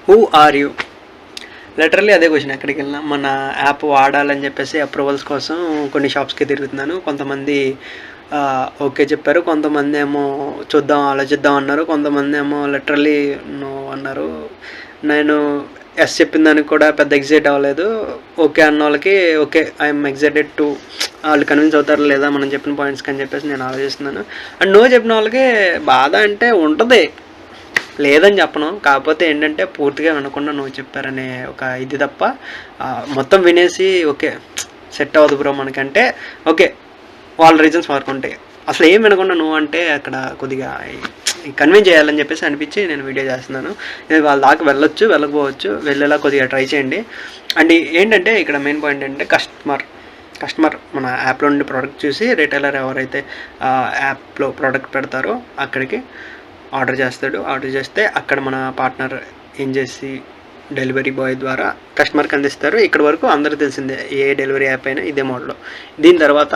Who are you? Literally అదే question. ఎక్కడికి వెళ్ళినా మన యాప్ వాడాలని చెప్పేసి అప్రూవల్స్ కోసం కొన్ని షాప్స్కి తిరుగుతున్నాను. కొంతమంది ఓకే చెప్పారు, కొంతమంది ఏమో చూద్దాం ఆలోచిద్దాం అన్నారు, కొంతమంది ఏమో లిటరల్లీ నో అన్నారు. నేను ఎస్ చెప్పిన దానికి కూడా పెద్ద ఎగ్జైట్ అవ్వలేదు. ఓకే అన్న వాళ్ళకి ఓకే ఐఎమ్ ఎగ్జైటెడ్ టు, వాళ్ళు కన్విన్స్ అవుతారు లేదా మనం చెప్పిన పాయింట్స్కి అని చెప్పేసి నేను ఆలోచిస్తున్నాను. అండ్ నో చెప్పిన వాళ్ళకి బాధ అంటే ఉంటుంది, లేదని చెప్పను. కాకపోతే ఏంటంటే పూర్తిగా వినకుండా నువ్వు చెప్పారనే ఒక ఇది తప్ప మొత్తం వినేసి ఓకే సెట్ అవ్వదు బ్రో మనకంటే ఓకే వాళ్ళ రీజన్స్ వరకు ఉంటాయి. అసలు ఏం వినకుండా నువ్వు అంటే అక్కడ కొద్దిగా కన్విన్స్ చేయాలని చెప్పేసి అనిపించి నేను వీడియో చేస్తున్నాను. వాళ్ళ దాకా వెళ్ళొచ్చు వెళ్ళకపోవచ్చు, వెళ్ళేలా కొద్దిగా ట్రై చేయండి. అండ్ ఏంటంటే ఇక్కడ మెయిన్ పాయింట్ ఏంటంటే కస్టమర్ మన యాప్లో నుండి ప్రోడక్ట్ చూసి రిటైలర్ ఎవరైతే యాప్లో ప్రోడక్ట్ పెడతారో అక్కడికి ఆర్డర్ చేస్తాడు. ఆర్డర్ చేస్తే అక్కడ మన పార్ట్నర్ ఏం చేసి డెలివరీ బాయ్ ద్వారా కస్టమర్కి అందిస్తారు. ఇక్కడ వరకు అందరూ తెలిసిందే, ఏ డెలివరీ యాప్ అయినా ఇదే మోడల్లో. దీని తర్వాత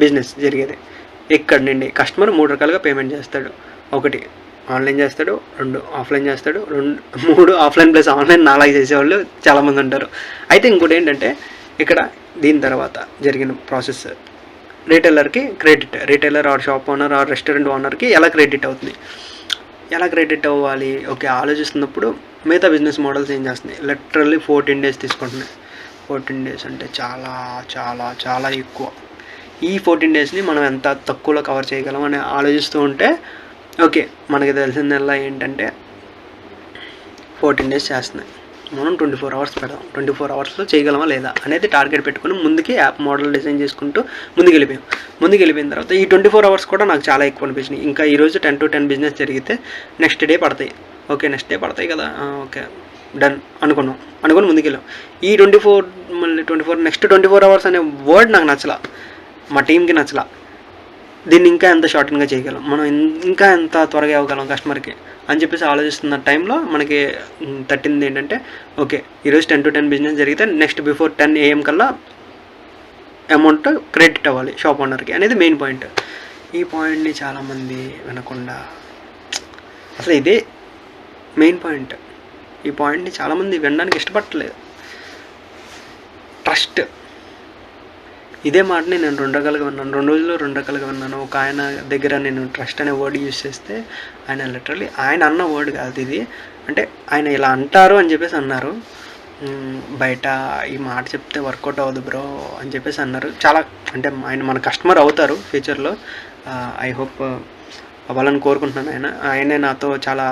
బిజినెస్ జరిగేది ఇక్కడ నుండి. కస్టమర్ 3 రకాలుగా పేమెంట్ చేస్తాడు. 1 ఆన్లైన్ చేస్తాడు, 2 ఆఫ్లైన్ చేస్తాడు, 3 ఆఫ్లైన్ ప్లస్ ఆన్లైన్ నాలాగా చేసేవాళ్ళు చాలామంది ఉంటారు. అయితే ఇంకోటి ఏంటంటే ఇక్కడ దీని తర్వాత జరిగిన ప్రాసెస్ రీటైలర్కి credit, retailer or shop owner or restaurant ఓనర్కి ఎలా క్రెడిట్ అవుతుంది, ఎలా క్రెడిట్ అవ్వాలి ఓకే ఆలోచిస్తున్నప్పుడు మిగతా బిజినెస్ మోడల్స్ ఏం చేస్తున్నాయి, లిటరల్లీ 14 days తీసుకుంటున్నాయి. 14 days అంటే చాలా చాలా చాలా ఎక్కువ. ఈ 14 daysని మనం ఎంత తక్కువలో కవర్ చేయగలం అని ఆలోచిస్తూ ఉంటే ఓకే మనకి తెలిసిందల్లా ఏంటంటే 14 days చేస్తున్నాయి, మనం 24 hours పెడదాం, 24 hoursలో చేయగలమా లేదా అనేది టార్గెట్ పెట్టుకుని ముందుకి యాప్ మోడల్ డిజైన్ చేసుకుంటూ ముందుకు వెళ్ళిపోయిన తర్వాత ఈ 24 hours కూడా నాకు చాలా ఎక్కువ అనిపించినాయి. ఇంకా ఈరోజు 10 to 10 బిజినెస్ జరిగితే నెక్స్ట్ డే పడతాయి. ఓకే నెక్స్ట్ డే పడతాయి కదా, ఓకే డన్ అనుకుని ముందుకెళ్ళాం. ఈ 24 నెక్స్ట్ 24 hours అనే వర్డ్ నాకు నచ్చలా, మా టీంకి నచ్చలా. దీన్ని ఇంకా ఎంత షార్టన్గా చేయగలం, మనం ఇంకా ఎంత త్వరగా ఇవ్వగలం కస్టమర్కి అని చెప్పేసి ఆలోచిస్తున్న టైంలో మనకి తట్టింది ఏంటంటే ఓకే ఈరోజు 10 to 10 బిజినెస్ జరిగితే నెక్స్ట్ బిఫోర్ 10 AM కల్లా అమౌంట్ క్రెడిట్ అవ్వాలి షాప్ ఓనర్కి అనేది మెయిన్ పాయింట్. ఈ పాయింట్ని చాలామంది వినకుండా, అసలు ఇదే మెయిన్ పాయింట్, ఈ పాయింట్ని చాలామంది వినడానికి ఇష్టపడట్లేదు. ట్రస్ట్, ఇదే మాటని నేను 2 రకాలుగా విన్నాను, 2 రోజుల్లో 2 రకాలుగా విన్నాను. ఒక ఆయన దగ్గర నేను ట్రస్ట్ అనే వర్డ్ యూజ్ చేస్తే ఆయన లిటరల్లీ ఆయన అన్న వర్డ్ కాదు ఇది, అంటే ఆయన ఇలా అంటారు అని చెప్పేసి అన్నారు, బయట ఈ మాట చెప్తే వర్కౌట్ అవ్వదు బ్రో అని చెప్పేసి అన్నారు. చాలా అంటే ఆయన మన కస్టమర్ అవుతారు ఫ్యూచర్లో, ఐ హోప్ అవ్వాలని కోరుకుంటున్నాను. ఆయనే నాతో చాలా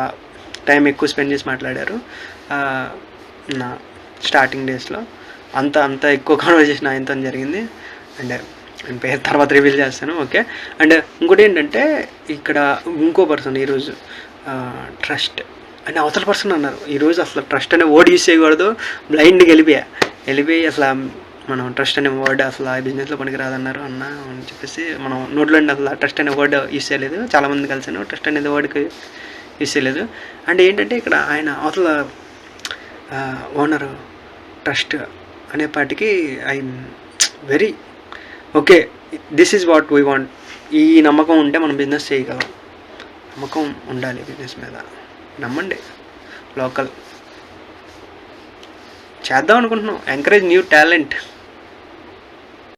టైం ఎక్కువ స్పెండ్ చేసి మాట్లాడారు నా స్టార్టింగ్ డేస్లో. అంత ఎక్కువ కాన్వర్జేషన్ ఆయనతో జరిగింది. అండ్ ఆయన పేరు తర్వాత రివీల్ చేస్తాను ఓకే. అండ్ ఇంకోటి ఏంటంటే ఇక్కడ ఇంకో పర్సన్ ఈరోజు ట్రస్ట్ అని అవతల పర్సన్ అన్నారు. ఈరోజు అసలు ట్రస్ట్ అనే వర్డ్ యూజ్ చేయకూడదు, బ్లైండ్గా వెళ్ళిపోయి అసలు మనం ట్రస్ట్ అనే వర్డ్ అసలు ఆ బిజినెస్లో పనికిరాదన్నారు అన్న అని చెప్పేసి మనం నోట్లో అసలు ట్రస్ట్ అనే వర్డ్ యూజ్ చేయలేదు. చాలామంది కలిసాను, ట్రస్ట్ అనేది వర్డ్కి యూజ్ చేయలేదు. అండ్ ఏంటంటే ఇక్కడ ఆయన అవతల ఓనరు ట్రస్ట్ అనేపాటికి I'm very okay, this is what we want. ఈ నమ్మకం ఉంటే మనం బిజినెస్ చేయగలం, నమ్మకం ఉండాలి బిజినెస్ మీద, నమ్మండి. లోకల్ చేద్దాం అనుకుంటున్నాం, ఎంకరేజ్ న్యూ టాలెంట్.